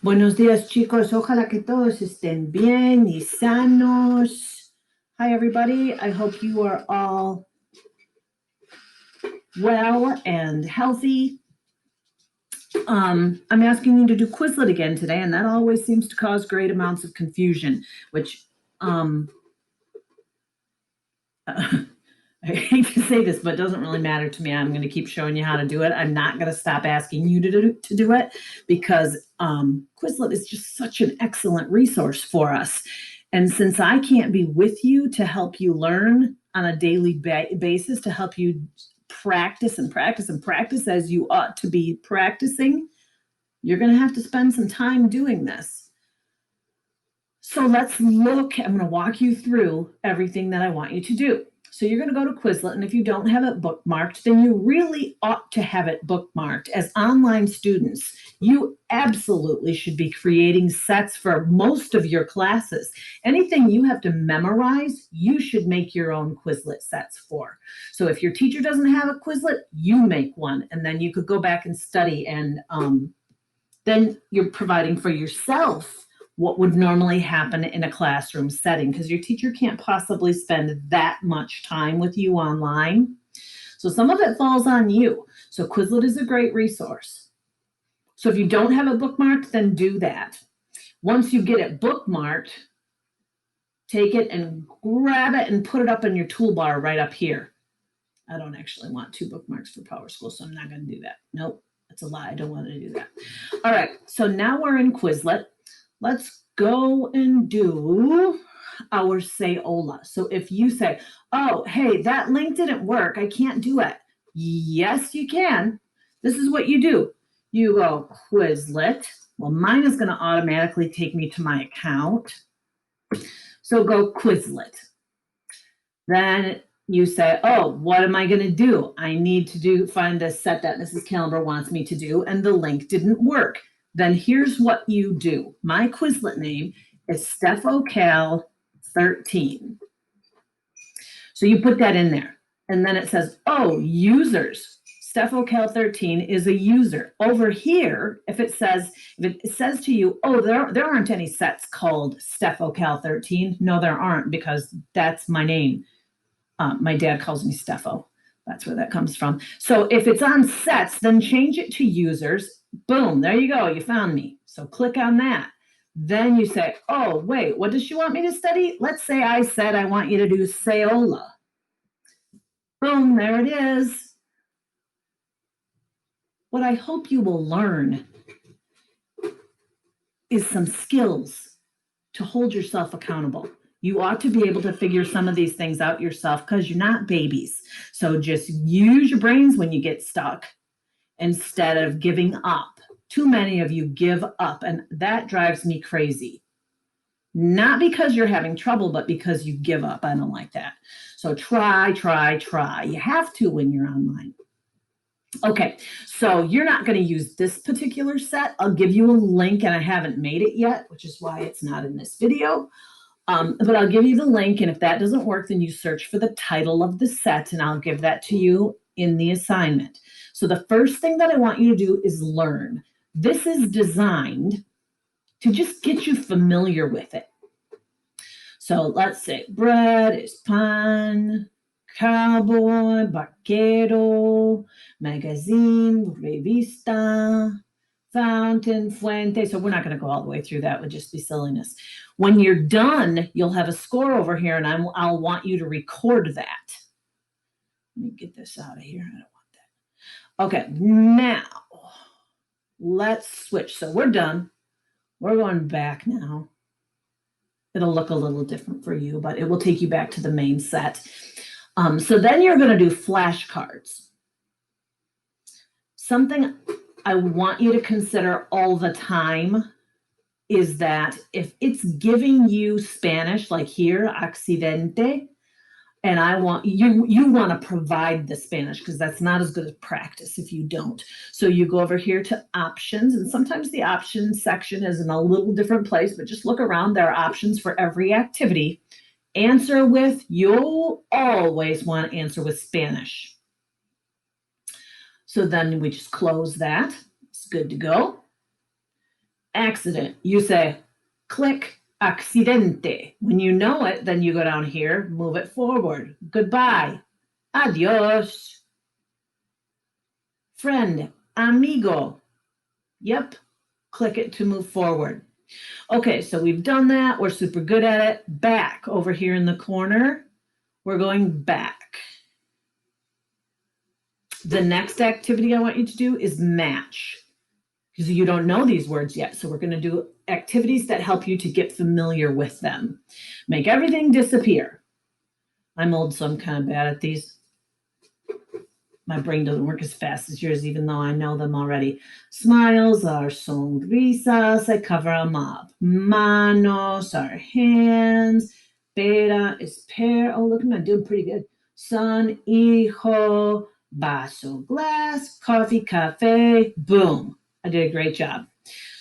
Buenos días, chicos. Ojalá que todos estén bien y sanos. Hi, everybody. I hope you are all well and healthy. I'm asking you to do Quizlet again today, and that always seems to cause great amounts of confusion, which I hate to say this, but it doesn't really matter to me. I'm going to keep showing you how to do it. I'm not going to stop asking you to do it because Quizlet is just such an excellent resource for us. And since I can't be with you to help you learn on a daily basis, to help you practice and practice and practice as you ought to be practicing, you're going to have to spend some time doing this. So let's look. I'm going to walk you through everything that I want you to do. So you're going to go to Quizlet, and if you don't have it bookmarked, then you really ought to have it bookmarked. As online students, you absolutely should be creating sets for most of your classes. Anything you have to memorize, you should make your own Quizlet sets for. So if your teacher doesn't have a Quizlet, you make one, and then you could go back and study, and then you're providing for yourself what would normally happen in a classroom setting, because your teacher can't possibly spend that much time with you online. So some of it falls on you. So Quizlet is a great resource. So if you don't have it bookmarked, then do that. Once you get it bookmarked, take it and grab it and put it up in your toolbar right up here. I don't actually want 2 bookmarks for Power School, so I'm not going to do that. Nope, that's a lie. I don't want to do that. All right, so now we're in Quizlet. Let's go and do our say hola. So if you say, oh, hey, that link didn't work, I can't do it. Yes, you can. This is what you do. You go Quizlet. Well, mine is going to automatically take me to my account. So go Quizlet. Then you say, oh, what am I going to do? I need to find a set that Mrs. Caliber wants me to do, and the link didn't work. Then here's what you do. My Quizlet name is StephoCal13. So you put that in there, and then it says, oh, users. StephoCal13 is a user. Over here, if it says to you, oh, there aren't any sets called StephoCal13. No, there aren't, because that's my name. My dad calls me Steffo. That's where that comes from. So if it's on sets, then change it to users. Boom, there you go. You found me. So click on that. Then you say, oh, wait, what does she want me to study? Let's say I said I want you to do Sayola. Boom, there it is. What I hope you will learn is some skills to hold yourself accountable. You ought to be able to figure some of these things out yourself, because you're not babies. So just use your brains when you get stuck instead of giving up. Too many of you give up, and that drives me crazy. Not because you're having trouble, but because you give up. I don't like that. So try. You have to when you're online. Okay, so you're not going to use this particular set. I'll give you a link, and I haven't made it yet, which is why it's not in this video. But I'll give you the link, and if that doesn't work, then you search for the title of the set, and I'll give that to you in the assignment. So the first thing that I want you to do is learn. This is designed to just get you familiar with it. So let's say bread is pan, cowboy, vaquero, magazine, revista, fountain, fuente. So we're not going to go all the way through. That would just be silliness. When you're done, you'll have a score over here, and I'll want you to record that. Let me get this out of here. I don't want that. Okay, now let's switch. So we're done. We're going back now. It'll look a little different for you, but it will take you back to the main set. So then you're going to do flashcards. Something I want you to consider all the time is that if it's giving you Spanish, like here, accidente, and I want you want to provide the Spanish, because that's not as good as practice if you don't. So you go over here to options, and sometimes the options section is in a little different place, but just look around. There are options for every activity. Answer with, you'll always want to answer with Spanish. So then we just close that. It's good to go. accident. You say, click accidente. When you know it, then you go down here, move it forward. Goodbye. Adios. Friend, amigo. Yep. Click it to move forward. Okay, so we've done that. We're super good at it. Back over here in the corner. We're going back. The next activity I want you to do is match, because you don't know these words yet. So we're going to do activities that help you to get familiar with them. Make everything disappear. I'm old, so I'm kind of bad at these. My brain doesn't work as fast as yours, even though I know them already. Smiles are sonrisas. I cover them up. Manos are hands. Pera is pear. Oh, look at me, I'm doing pretty good. Son, hijo, vaso, glass, coffee, cafe. Boom. I did a great job.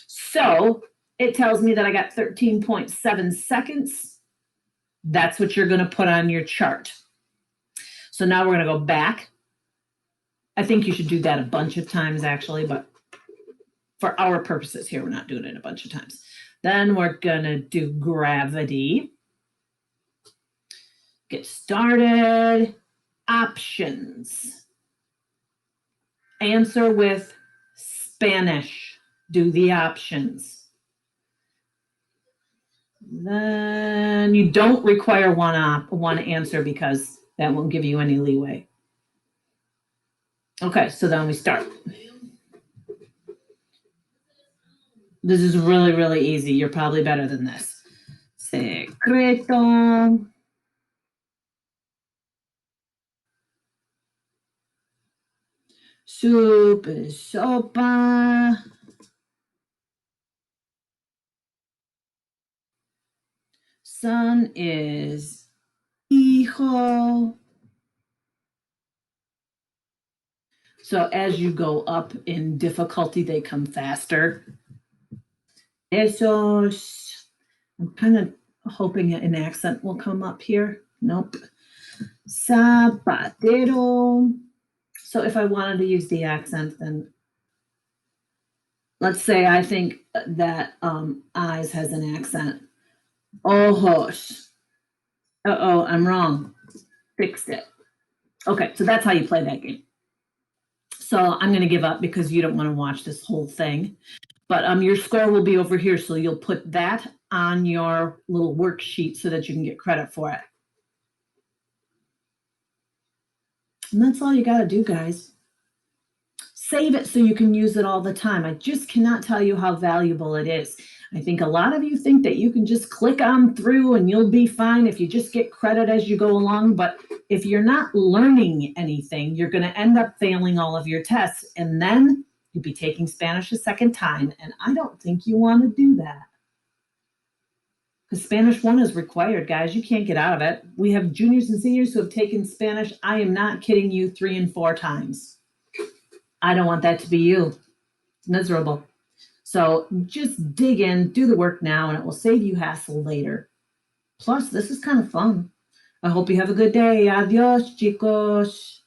So it tells me that I got 13.7 seconds. That's what you're going to put on your chart. So now we're going to go back. I think you should do that a bunch of times, actually, but for our purposes here, we're not doing it a bunch of times. Then we're going to do gravity. Get started. Options. Answer with Spanish. Do the options. Then you don't require one answer because that won't give you any leeway. Okay, so then we start. This is really, really easy. You're probably better than this. Secreto. Soup is sopa. Son is hijo. So as you go up in difficulty, they come faster. Esos. I'm kind of hoping an accent will come up here. Nope. Zapatero. So if I wanted to use the accent, then let's say I think that eyes has an accent. Ojos. Uh-oh, I'm wrong. Fixed it. Okay, so that's how you play that game. So I'm going to give up because you don't want to watch this whole thing. But your score will be over here, so you'll put that on your little worksheet so that you can get credit for it. And that's all you got to do, guys. Save it so you can use it all the time. I just cannot tell you how valuable it is. I think a lot of you think that you can just click on through and you'll be fine if you just get credit as you go along. But if you're not learning anything, you're going to end up failing all of your tests. And then you'll be taking Spanish a second time. And I don't think you want to do that. Because Spanish 1 is required, guys. You can't get out of it. We have juniors and seniors who have taken Spanish, I am not kidding you, 3 and 4 times. I don't want that to be you. It's miserable. So just dig in, do the work now, and it will save you hassle later. Plus, this is kind of fun. I hope you have a good day. Adios, chicos.